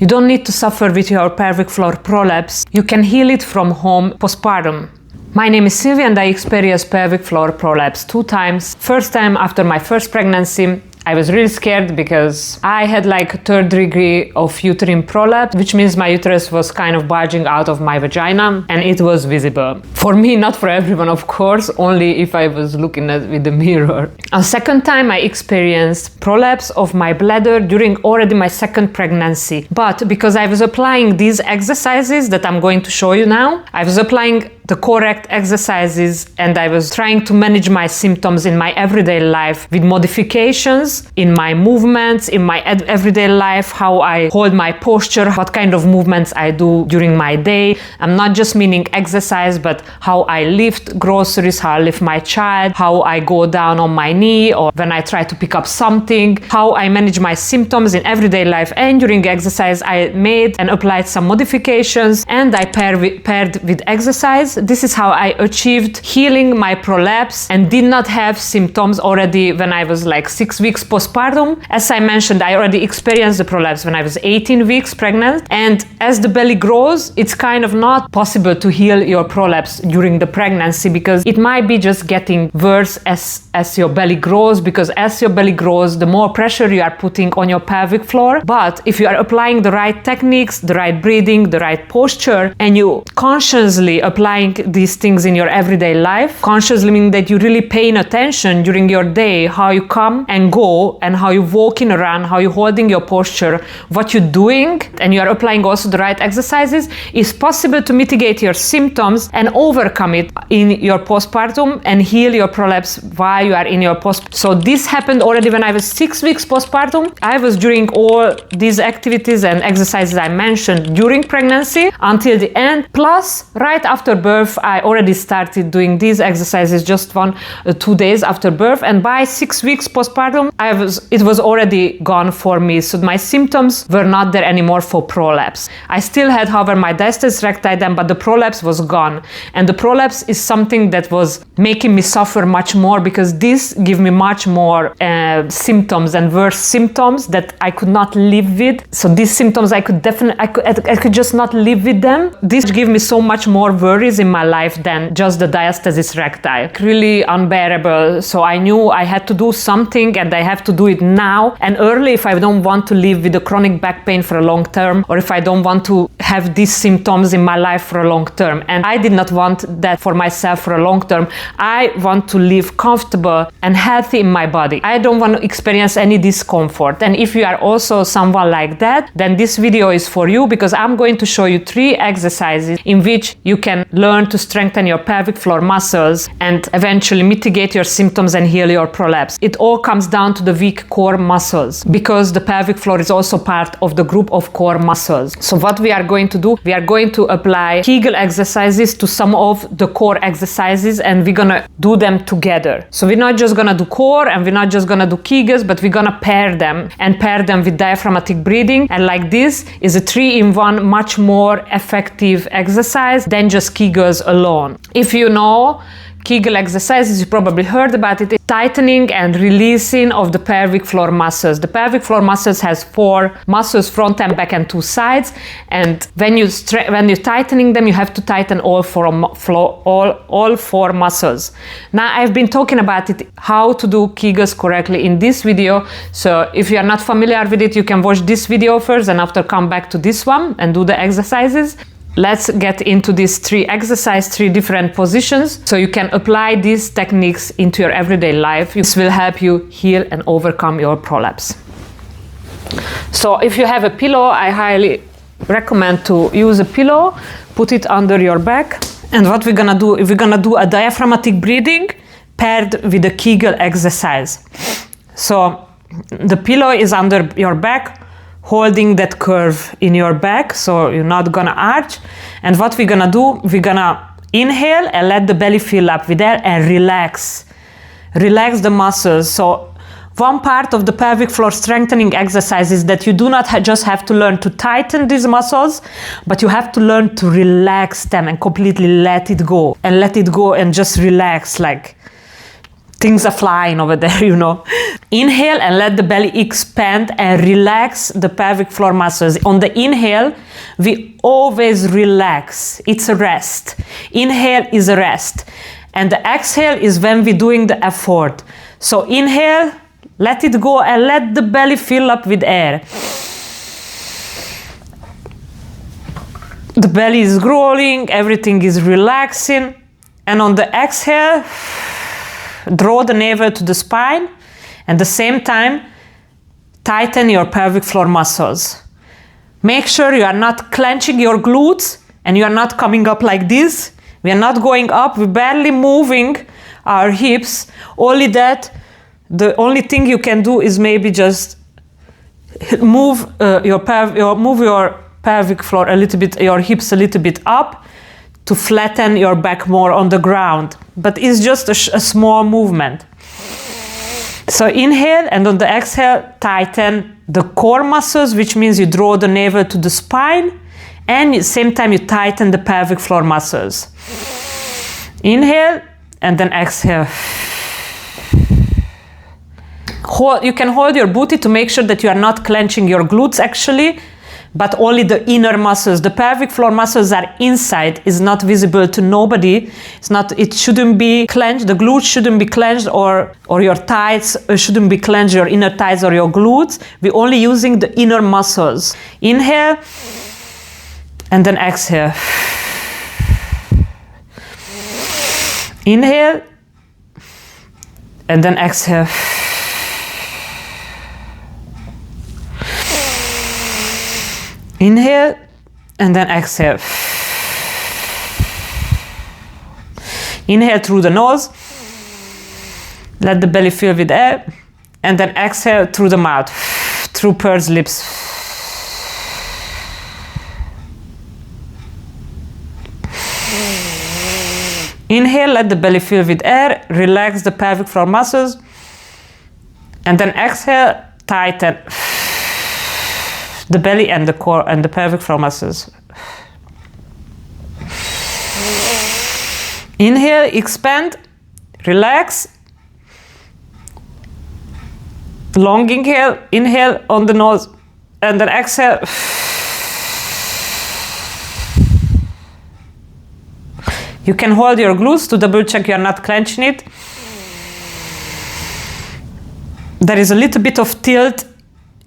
You don't need to suffer with your pelvic floor prolapse. You can heal it from home postpartum. My name is Sylvia and I experienced pelvic floor prolapse 2 times. First time after my first pregnancy. I was really scared because I had like a 3rd degree of uterine prolapse, which means my uterus was kind of bulging out of my vagina and it was visible. For me, not for everyone, of course, only if I was looking at with the mirror. A second time I experienced prolapse of my bladder during already my 2nd pregnancy. But because I was applying these exercises that I'm going to show you now, I was applying the correct exercises and I was trying to manage my symptoms in my everyday life with modifications in my movements, in my everyday life, how I hold my posture, what kind of movements I do during my day. I'm not just meaning exercise, but how I lift groceries, how I lift my child, how I go down on my knee or when I try to pick up something, how I manage my symptoms in everyday life. And during exercise, I made and applied some modifications and I paired with exercise. This is how I achieved healing my prolapse and did not have symptoms already when I was like 6 weeks postpartum. As I mentioned, I already experienced the prolapse when I was 18 weeks pregnant. And as the belly grows, it's kind of not possible to heal your prolapse during the pregnancy because it might be just getting worse as your belly grows, because as your belly grows, the more pressure you are putting on your pelvic floor. But if you are applying the right techniques, the right breathing, the right posture, and you consciously applying these things in your everyday life, consciously meaning that you really paying attention during your day, how you come and go and how you're walking around, how you're holding your posture, what you're doing, and you are applying also the right exercises, it's possible to mitigate your symptoms and overcome it in your postpartum and heal your prolapse while you are in your postpartum. So this happened already when I was 6 weeks postpartum. I was doing all these activities and exercises I mentioned during pregnancy until the end. Plus, right after birth, I already started doing these exercises just 2 days after birth. And by 6 weeks postpartum, it was already gone for me. So my symptoms were not there anymore for prolapse. I still had, however, my diastasis recti then, but the prolapse was gone. And the prolapse is something that was making me suffer much more because this gave me much more symptoms and worse symptoms that I could not live with. So these symptoms I could just not live with them. This gave me so much more worries in my life than just the diastasis recti. Really unbearable. So I knew I had to do something and I have to do it now and early if I don't want to live with a chronic back pain for a long term, or if I don't want to have these symptoms in my life for a long term. And I did not want that for myself for a long term. I want to live comfortable and healthy in my body. I don't want to experience any discomfort. And if you are also someone like that, then this video is for you because I'm going to show you 3 exercises in which you can learn to strengthen your pelvic floor muscles and eventually mitigate your symptoms and heal your prolapse. It all comes down to the weak core muscles because the pelvic floor is also part of the group of core muscles. So what we are going to do, we are going to apply Kegel exercises to some of the core exercises and we're gonna do them together. So we're not just gonna do core and we're not just gonna do Kegels, but we're gonna pair them with diaphragmatic breathing. And like this is a 3-in-1 much more effective exercise than just Kegels alone. If you know Kegel exercises, you probably heard about it. Tightening and releasing of the pelvic floor muscles. The pelvic floor muscles has 4 muscles, front and back and 2 sides. And when you're tightening them, you have to tighten all 4 muscles. Now I've been talking about it, how to do Kegels correctly in this video. So if you are not familiar with it, you can watch this video first and after come back to this one and do the exercises. Let's get into these 3 exercises, 3 different positions, so you can apply these techniques into your everyday life. This will help you heal and overcome your prolapse. So if you have a pillow, I highly recommend to use a pillow, put it under your back. And what we're gonna do, we're gonna do a diaphragmatic breathing paired with a Kegel exercise. So the pillow is under your back, holding that curve in your back, so you're not gonna arch. And what we're gonna do, we're gonna inhale and let the belly fill up with air and relax the muscles. So one part of the pelvic floor strengthening exercise is that you do not just have to learn to tighten these muscles, but you have to learn to relax them and completely let it go and just relax. Like things are flying over there, you know. Inhale and let the belly expand and relax the pelvic floor muscles. On the inhale, we always relax. It's a rest. Inhale is a rest. And the exhale is when we're doing the effort. So inhale, let it go and let the belly fill up with air. The belly is growing, everything is relaxing. And on the exhale, draw the navel to the spine. And at the same time, tighten your pelvic floor muscles. Make sure you are not clenching your glutes and you are not coming up like this. We are not going up, we're barely moving our hips. Only that, the only thing you can do is maybe just move your pelvic floor a little bit, your hips a little bit up to flatten your back more on the ground. But it's just a small movement. So inhale, and on the exhale, tighten the core muscles, which means you draw the navel to the spine, and at the same time you tighten the pelvic floor muscles. Inhale, and then exhale. You can hold your booty to make sure that you are not clenching your glutes actually, but only the inner muscles. The pelvic floor muscles are inside, is not visible to nobody. It shouldn't be clenched, the glutes shouldn't be clenched, or your thighs shouldn't be clenched, your inner thighs or your glutes. We're only using the inner muscles. Inhale, and then exhale. Inhale, and then exhale. Inhale, and then exhale. Inhale through the nose. Let the belly fill with air. And then exhale through the mouth, through pursed lips. Inhale, let the belly fill with air. Relax the pelvic floor muscles. And then exhale, tighten the belly and the core and the pelvic floor muscles. Inhale, expand, relax. Long inhale on the nose, and then exhale. You can hold your glutes to double check you are not clenching it. There is a little bit of tilt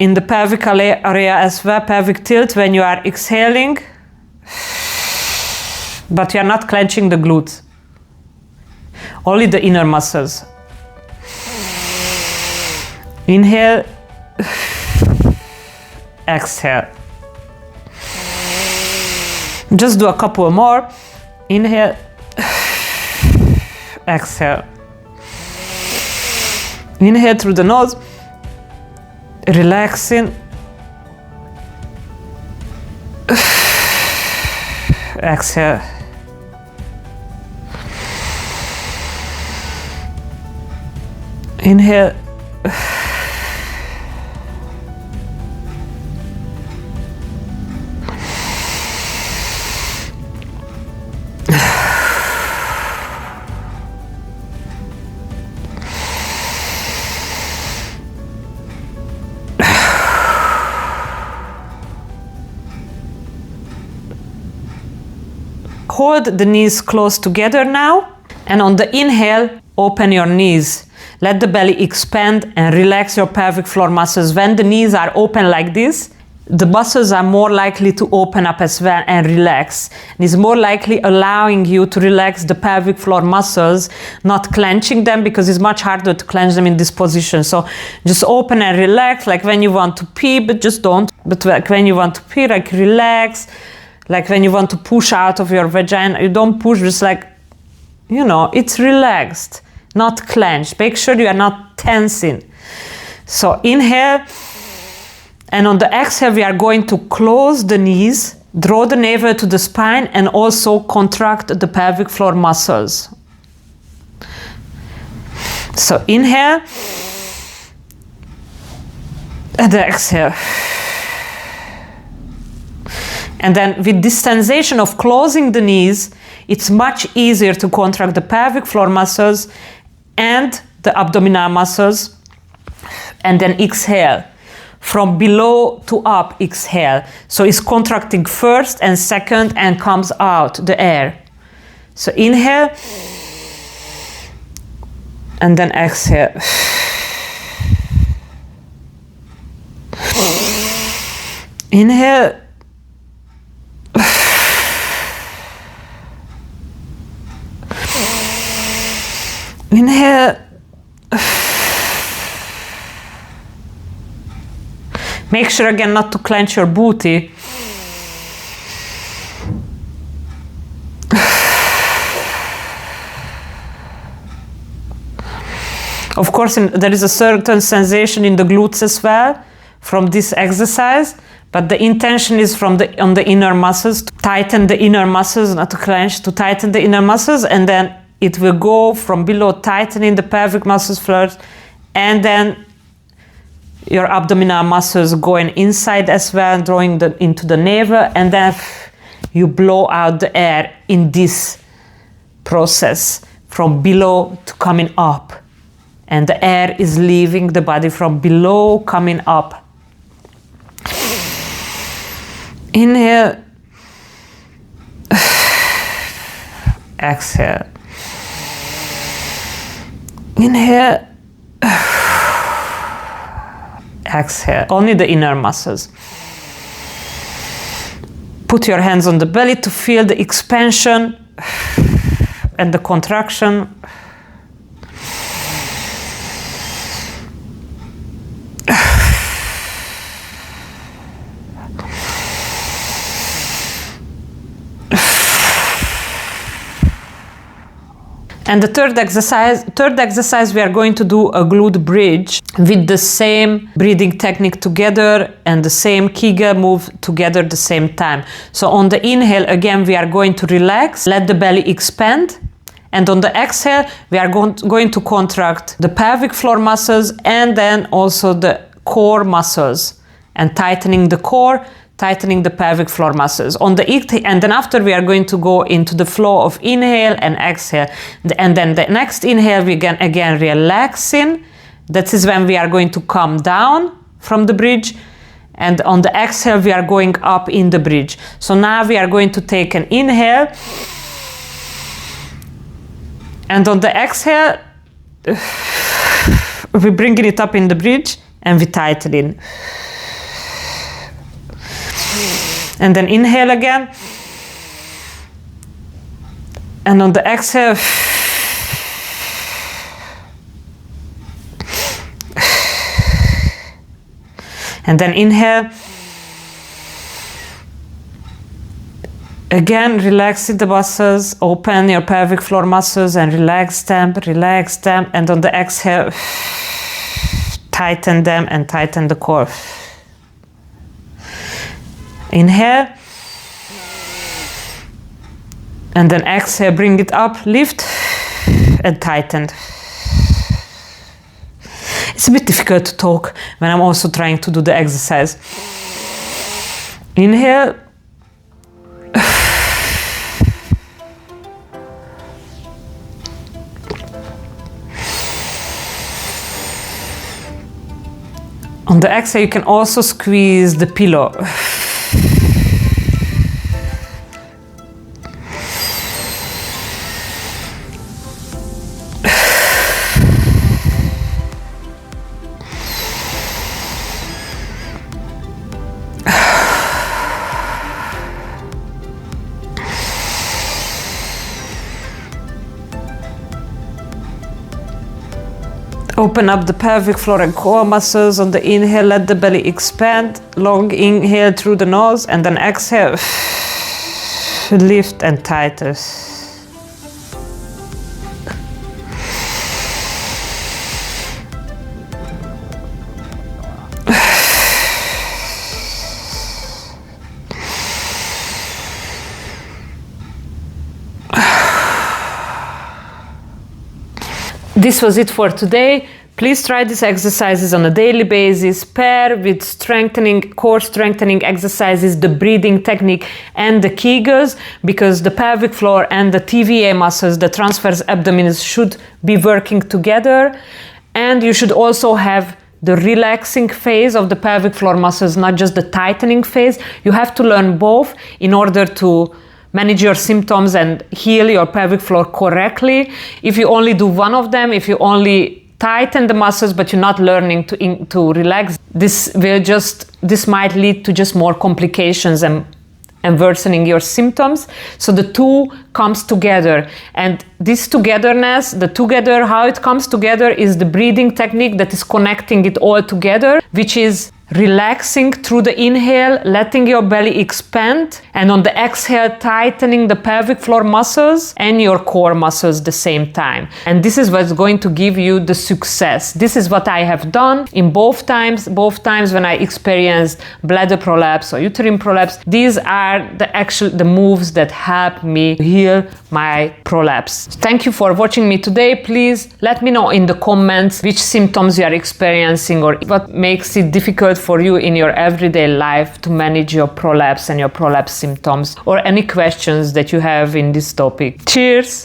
in the pelvic area as well, pelvic tilt when you are exhaling, but you are not clenching the glutes, only the inner muscles. Inhale, exhale. Just do a couple more. Inhale, exhale. Inhale through the nose. Relaxing. Exhale. Inhale. Hold the knees close together now, and on the inhale, open your knees. Let the belly expand and relax your pelvic floor muscles. When the knees are open like this, the muscles are more likely to open up as well and relax. And it's more likely allowing you to relax the pelvic floor muscles, not clenching them, because it's much harder to clench them in this position. So just open and relax, like when you want to pee, but just don't. But like when you want to pee, like relax. Like when you want to push out of your vagina, you don't push, just like, you know, it's relaxed, not clenched. Make sure you are not tensing. So inhale, and on the exhale, we are going to close the knees, draw the navel to the spine, and also contract the pelvic floor muscles. So inhale, and then exhale. And then with this sensation of closing the knees, it's much easier to contract the pelvic floor muscles and the abdominal muscles, and then exhale. From below to up, exhale. So it's contracting first and second and comes out the air. So inhale and then exhale. Inhale. Inhale. Make sure again not to clench your booty. Of course, there is a certain sensation in the glutes as well from this exercise, but the intention is on the inner muscles, to tighten the inner muscles, not to clench, to tighten the inner muscles, and then it will go from below, tightening the pelvic muscles first, and then your abdominal muscles going inside as well, drawing into the navel, and then you blow out the air in this process from below to coming up. And the air is leaving the body from below, coming up. Inhale. Exhale. Inhale. Exhale. Only the inner muscles. Put your hands on the belly to feel the expansion and the contraction. And the third exercise, we are going to do a glute bridge with the same breathing technique together and the same Kegel move together at the same time. So on the inhale, again, we are going to relax, let the belly expand. And on the exhale, we are going to contract the pelvic floor muscles and then also the core muscles, and tightening the core, tightening the pelvic floor muscles. On the and then after we are going to go into the flow of inhale and exhale. And then the next inhale, we can again relaxing. That is when we are going to come down from the bridge. And on the exhale, we are going up in the bridge. So now we are going to take an inhale. And on the exhale, we bringing it up in the bridge and we tightening. And then inhale again. And on the exhale, and then inhale. Again, relaxing the muscles, open your pelvic floor muscles and relax them. And on the exhale, tighten them and tighten the core. Inhale. And then exhale, bring it up, lift and tighten. It's a bit difficult to talk when I'm also trying to do the exercise. Inhale. On the exhale, you can also squeeze the pillow. Open up the pelvic floor and core muscles. On the inhale, let the belly expand. Long inhale through the nose and then exhale. Lift and tighten. This was it for today. Please try these exercises on a daily basis, pair with core strengthening exercises, the breathing technique and the Kegels, because the pelvic floor and the TVA muscles, the transverse abdominis, should be working together. And you should also have the relaxing phase of the pelvic floor muscles, not just the tightening phase. You have to learn both in order to manage your symptoms and heal your pelvic floor correctly. If you only do one of them, if you only tighten the muscles but you're not learning to relax, this might lead to just more complications and worsening your symptoms. So the two comes together, and this togetherness, how it comes together is the breathing technique that is connecting it all together, which is relaxing through the inhale, letting your belly expand, and on the exhale tightening the pelvic floor muscles and your core muscles at the same time. And this is what's going to give you the success. This is what I have done in both times when I experienced bladder prolapse or uterine prolapse. These are the moves that help me heal my prolapse. Thank you for watching me today. Please let me know in the comments which symptoms you are experiencing or what makes it difficult for you in your everyday life to manage your prolapse and your prolapse symptoms, or any questions that you have in this topic. Cheers!